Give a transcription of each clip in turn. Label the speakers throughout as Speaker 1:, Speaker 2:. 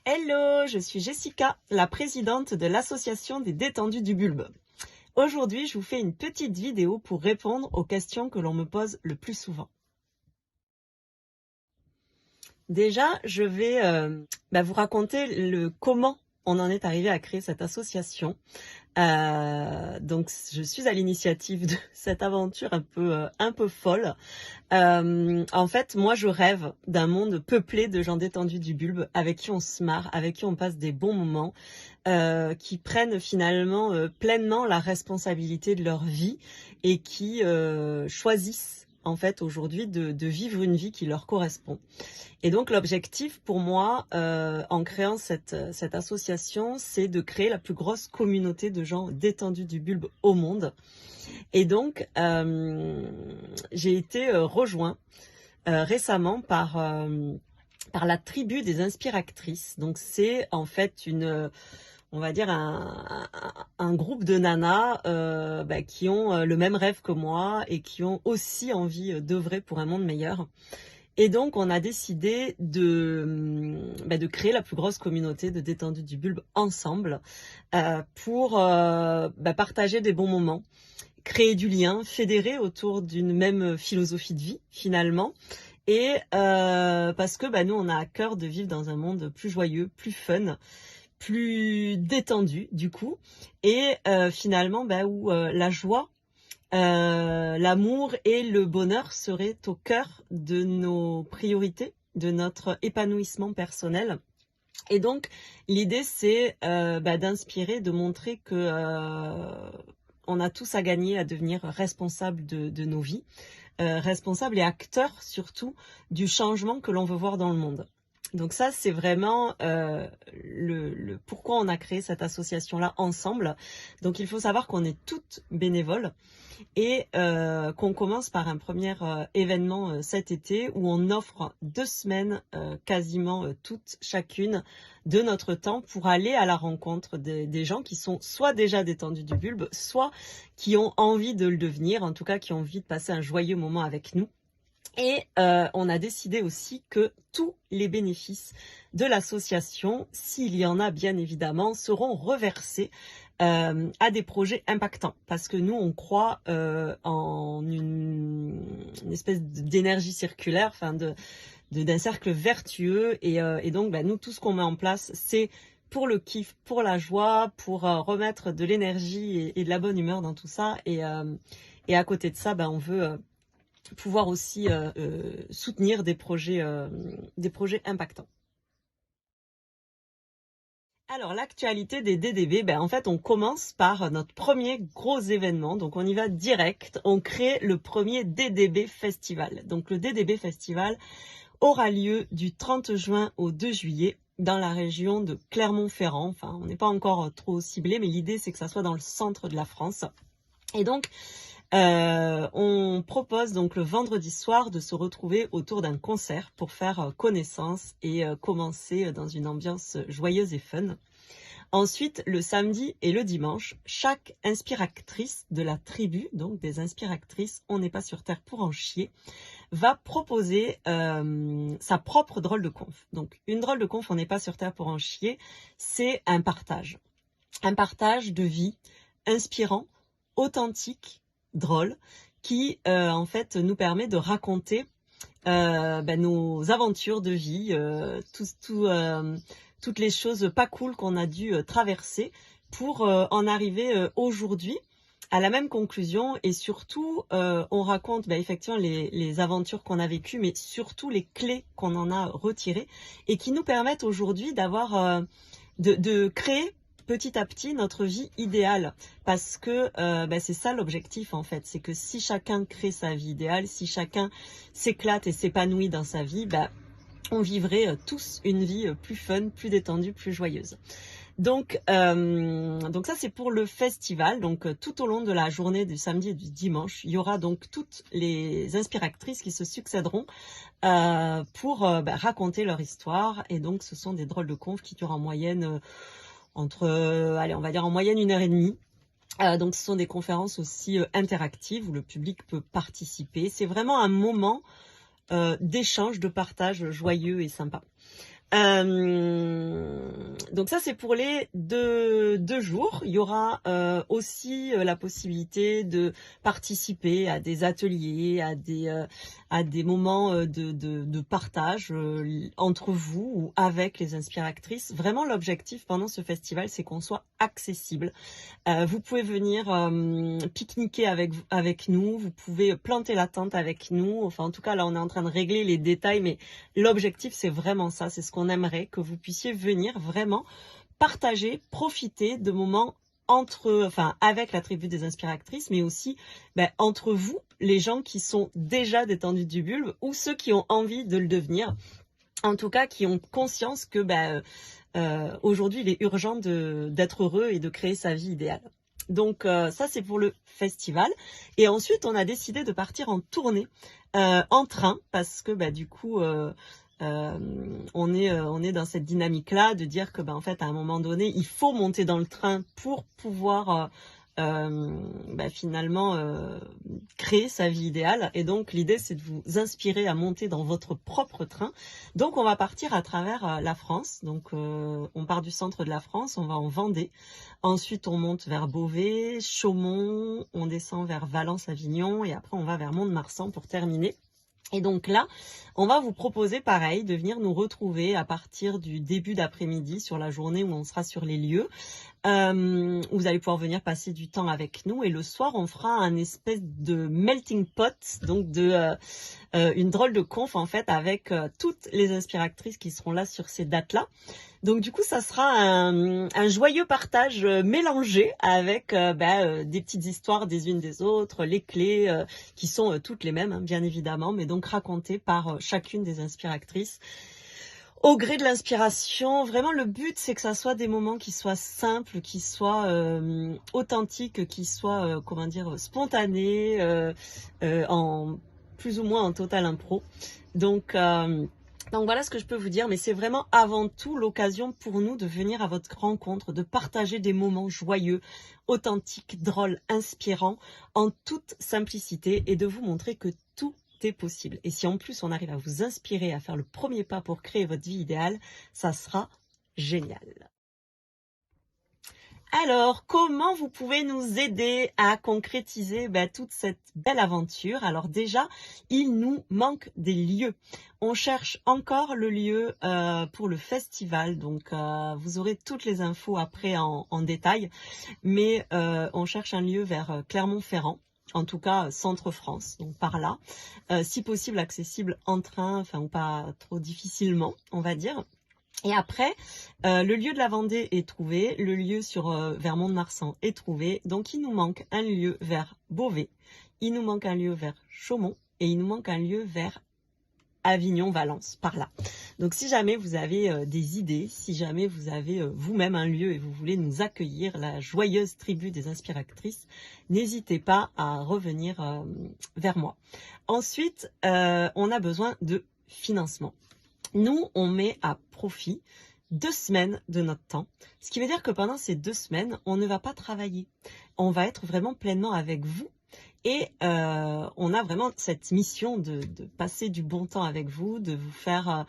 Speaker 1: Hello, je suis Jessica, la présidente de l'association des détendus du bulbe. Aujourd'hui, je vous fais une petite vidéo pour répondre aux questions que l'on me pose le plus souvent. Déjà, je vais vous raconter comment on en est arrivé à créer cette association. Donc, je suis à l'initiative de cette aventure un peu folle. En fait, moi, je rêve d'un monde peuplé de gens détendus du bulbe, avec qui on se marre, avec qui on passe des bons moments, qui prennent finalement pleinement la responsabilité de leur vie et qui choisissent en fait aujourd'hui de vivre une vie qui leur correspond. Et donc l'objectif pour moi en créant cette association, c'est de créer la plus grosse communauté de gens détendus du bulbe au monde. Et donc j'ai été rejoint récemment par la tribu des inspiractrices. Donc c'est en fait on va dire un groupe de nanas qui ont le même rêve que moi et qui ont aussi envie d'œuvrer pour un monde meilleur. Et donc, on a décidé de créer la plus grosse communauté de détendus du bulbe ensemble pour partager des bons moments, créer du lien, fédérer autour d'une même philosophie de vie finalement. Et parce que nous, on a à cœur de vivre dans un monde plus joyeux, plus fun, plus détendu du coup, et finalement où la joie, l'amour et le bonheur seraient au cœur de nos priorités, de notre épanouissement personnel. Et donc l'idée c'est d'inspirer, de montrer que on a tous à gagner à devenir responsables de nos vies, responsables et acteurs surtout du changement que l'on veut voir dans le monde. Donc ça, c'est vraiment le pourquoi on a créé cette association-là ensemble. Donc il faut savoir qu'on est toutes bénévoles et qu'on commence par un premier événement cet été où on offre 2 semaines quasiment toutes chacune de notre temps pour aller à la rencontre des gens qui sont soit déjà détendus du bulbe, soit qui ont envie de le devenir, en tout cas qui ont envie de passer un joyeux moment avec nous. Et on a décidé aussi que tous les bénéfices de l'association, s'il y en a bien évidemment, seront reversés à des projets impactants. Parce que nous, on croit en une espèce d'énergie circulaire, d'un cercle vertueux. Et donc, nous, tout ce qu'on met en place, c'est pour le kiff, pour la joie, pour remettre de l'énergie et de la bonne humeur dans tout ça. Et à côté de ça, on veut pouvoir aussi soutenir des projets impactants. Alors l'actualité des DDB, en fait on commence par notre premier gros événement, donc on y va direct, on crée le premier DDB Festival. Donc le DDB Festival aura lieu du 30 juin au 2 juillet dans la région de Clermont-Ferrand. Enfin, on n'est pas encore trop ciblé, mais l'idée c'est que ça soit dans le centre de la France. Et donc on propose donc le vendredi soir de se retrouver autour d'un concert pour faire connaissance et commencer dans une ambiance joyeuse et fun. Ensuite, le samedi et le dimanche, chaque inspiractrice de la tribu, donc des inspiractrices, on n'est pas sur terre pour en chier, va proposer sa propre drôle de conf. Donc une drôle de conf, on n'est pas sur terre pour en chier, c'est un partage de vie inspirant, authentique, drôle, qui en fait nous permet de raconter nos aventures de vie, toutes les choses pas cool qu'on a dû traverser pour en arriver aujourd'hui à la même conclusion. Et surtout on raconte effectivement les aventures qu'on a vécues, mais surtout les clés qu'on en a retirées et qui nous permettent aujourd'hui d'avoir de créer petit à petit notre vie idéale, parce que c'est ça l'objectif en fait, c'est que si chacun crée sa vie idéale, si chacun s'éclate et s'épanouit dans sa vie, on vivrait tous une vie plus fun, plus détendue, plus joyeuse. Donc ça c'est pour le festival. Donc tout au long de la journée du samedi et du dimanche, il y aura donc toutes les inspiractrices qui se succéderont pour raconter leur histoire. Et donc ce sont des drôles de conf qui durent en moyenne entre, on va dire en moyenne 1h30. Donc ce sont des conférences aussi interactives où le public peut participer. C'est vraiment un moment d'échange, de partage joyeux et sympa. Donc ça, c'est pour les deux jours. Il y aura aussi la possibilité de participer à des ateliers, à des moments de partage entre vous ou avec les inspiratrices. Vraiment, l'objectif pendant ce festival, c'est qu'on soit accessible. Vous pouvez venir pique-niquer avec nous, vous pouvez planter la tente avec nous. Enfin, en tout cas, là, on est en train de régler les détails, mais l'objectif, c'est vraiment ça. C'est ce qu'on aimerait, que vous puissiez venir vraiment partager, profiter de moments avec la tribu des inspiratrices, mais aussi entre vous, les gens qui sont déjà détendus du bulbe ou ceux qui ont envie de le devenir. En tout cas, qui ont conscience que aujourd'hui, il est urgent d'être heureux et de créer sa vie idéale. Donc ça, c'est pour le festival. Et ensuite, on a décidé de partir en tournée en train parce que du coup, on est dans cette dynamique-là de dire que en fait, à un moment donné, il faut monter dans le train pour pouvoir finalement créer sa vie idéale. Et donc l'idée, c'est de vous inspirer à monter dans votre propre train. Donc on va partir à travers la France. Donc on part du centre de la France, on va en Vendée, ensuite on monte vers Beauvais, Chaumont, on descend vers Valence-Avignon et après on va vers Mont-de-Marsan pour terminer. Et donc là, on va vous proposer pareil de venir nous retrouver à partir du début d'après-midi sur la journée où on sera sur les lieux. Vous allez pouvoir venir passer du temps avec nous et le soir on fera un espèce de melting pot, donc une drôle de conf en fait avec toutes les inspiratrices qui seront là sur ces dates-là. Donc du coup ça sera un joyeux partage mélangé avec des petites histoires des unes des autres, les clés qui sont toutes les mêmes bien évidemment, mais donc racontées par chacune des inspiratrices. Au gré de l'inspiration, vraiment le but c'est que ça soit des moments qui soient simples, qui soient authentiques, qui soient spontanés, en plus ou moins en total impro. Donc voilà ce que je peux vous dire, mais c'est vraiment avant tout l'occasion pour nous de venir à votre rencontre, de partager des moments joyeux, authentiques, drôles, inspirants, en toute simplicité et de vous montrer que tout est possible. Et si en plus on arrive à vous inspirer à faire le premier pas pour créer votre vie idéale, ça sera génial. Alors, comment vous pouvez nous aider à concrétiser toute cette belle aventure? Alors déjà, il nous manque des lieux. On cherche encore le lieu pour le festival, donc vous aurez toutes les infos après en détail, mais on cherche un lieu vers Clermont-Ferrand. En tout cas, centre-France, donc par là. Si possible, accessible en train, ou pas trop difficilement, on va dire. Et après, le lieu de la Vendée est trouvé, le lieu vers Mont-de-Marsan est trouvé. Donc, il nous manque un lieu vers Beauvais, il nous manque un lieu vers Chaumont et il nous manque un lieu vers Avignon-Valence, par là. Donc, si jamais vous avez des idées, si jamais vous avez vous-même un lieu et vous voulez nous accueillir, la joyeuse tribu des inspiratrices, n'hésitez pas à revenir vers moi. Ensuite, on a besoin de financement. Nous, on met à profit 2 semaines de notre temps, ce qui veut dire que pendant ces 2 semaines, on ne va pas travailler. On va être vraiment pleinement avec vous et on a vraiment cette mission de passer du bon temps avec vous, de vous faire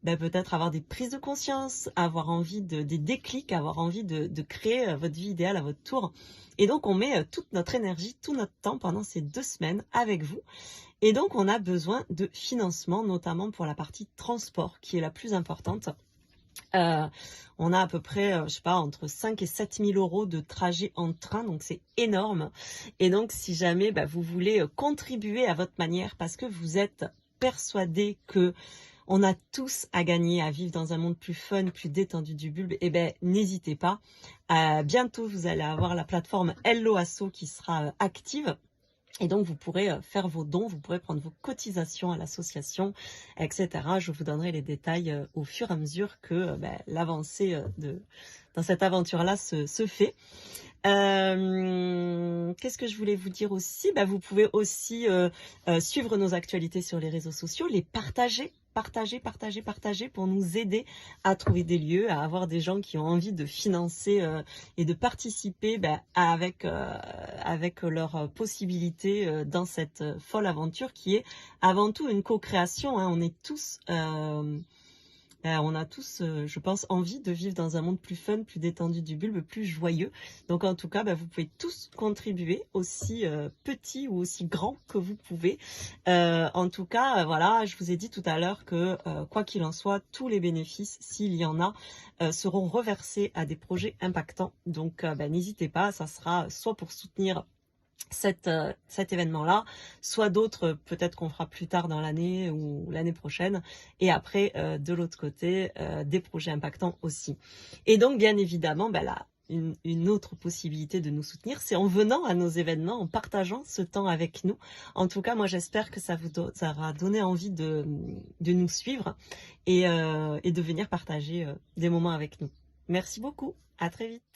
Speaker 1: peut-être avoir des prises de conscience, avoir envie des déclics, avoir envie de créer votre vie idéale à votre tour. Et donc, on met toute notre énergie, tout notre temps pendant ces 2 semaines avec vous. Et donc, on a besoin de financement, notamment pour la partie transport, qui est la plus importante. On a à peu près, entre 5 et 7 000 euros de trajet en train, donc c'est énorme. Et donc, si jamais vous voulez contribuer à votre manière, parce que vous êtes persuadé que on a tous à gagner à vivre dans un monde plus fun, plus détendu du bulbe, n'hésitez pas. Bientôt, vous allez avoir la plateforme Hello Asso qui sera active. Et donc, vous pourrez faire vos dons, vous pourrez prendre vos cotisations à l'association, etc. Je vous donnerai les détails au fur et à mesure que l'avancée dans cette aventure-là se fait. Qu'est-ce que je voulais vous dire aussi? Vous pouvez aussi suivre nos actualités sur les réseaux sociaux, les partager pour nous aider à trouver des lieux, à avoir des gens qui ont envie de financer et de participer avec leurs possibilités dans cette folle aventure qui est avant tout une co-création. On est tous On a tous, je pense, envie de vivre dans un monde plus fun, plus détendu du bulbe, plus joyeux. Donc en tout cas, vous pouvez tous contribuer, aussi petit ou aussi grand que vous pouvez. En tout cas, voilà, je vous ai dit tout à l'heure que quoi qu'il en soit, tous les bénéfices, s'il y en a, seront reversés à des projets impactants. Donc n'hésitez pas, ça sera soit pour soutenir cet événement-là, soit d'autres peut-être qu'on fera plus tard dans l'année ou l'année prochaine, et après de l'autre côté des projets impactants aussi. Et donc bien évidemment là, une autre possibilité de nous soutenir, c'est en venant à nos événements, en partageant ce temps avec nous. En tout cas, moi j'espère que ça vous aura donné envie de nous suivre et de venir partager des moments avec nous. Merci beaucoup, à très vite.